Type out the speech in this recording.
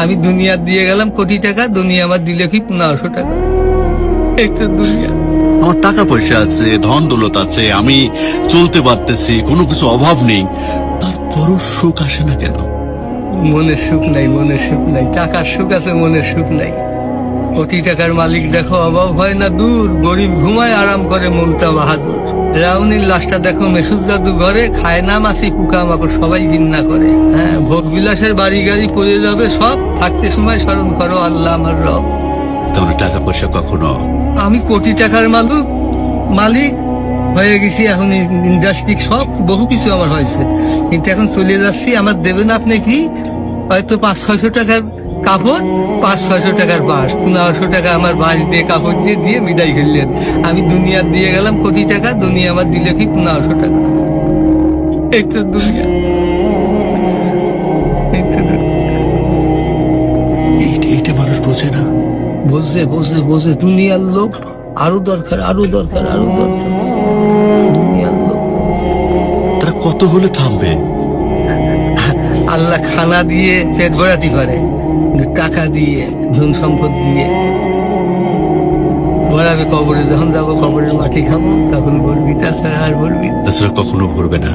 আমি দুনিয়া দিয়ে গেলাম কোটি টাকা, দুনিয়া আমার দিলে কি 1500 টাকা। এই তো দুনিয়া। আমার টাকা পয়সা আছে, ধন দৌলত আছে, আমি চলতে পারতেছি, কোনো কিছু অভাব নেই, তারপরও সুখ আসে না কেন? মনের সুখ নাই, মনের সুখ নাই। টাকার সুখ আছে, মনের সুখ নাই। কোটি টাকার মালিক দেখো, অভাব হয় না দূর, গরিব ঘুমায় আরাম করে মনটা বাহাদুর। রাউনির লাশটা দেখো মেসুদ জাদু ঘরে, খায় না মাছি পোকা মাকড় সবাই ঘৃণা করে। হ্যাঁ, ভোগ বিলাসের বাড়ি গাড়ি পড়ে যাবে সব, থাকতে সময় স্মরণ করো আল্লাহ আমার রব। তাহলে টাকা পয়সা কখনো আমি কোটি টাকার মালিক হয়ে গেছি, এখন ইন্ডাস্ট্রি সব বহু কিছু আমার হয়েছে, কিন্তু এখন চলে যাচ্ছি। আমার দেবেন আপনি কি হয়তো 500-600 টাকার কাপড়, 500-600 টাকার বাঁশ, 1500 টাকা আমার বাঁশ দিয়ে কাপড় দিয়ে বিদায় খেললেন। আমি দুনিয়া দিয়ে গেলাম কোটি টাকা, দুনিয়া আমার দিলে কি 1500 টাকা। এই তো দুনিয়া, এই তো দুনিয়া। এইটা মানুষ বোঝে না। বোঝে বোঝে বোঝে, দুনিয়ার লোক আরো দরকার, আরো দরকার, আরো দরকার। দুনিয়ার লোক তারা কত হলে থামবে? আল্লাহ খানা দিয়ে পেট ভরাতে পারে, কিন্তু টাকা দিয়ে, ধন সম্পদ দিয়ে ভরাবে কবরে। যখন যাবো কবরের মাটি খাবো, তখন বলবি, তাছাড়া আর বলবি। তাছাড়া কখনো ভরবে না।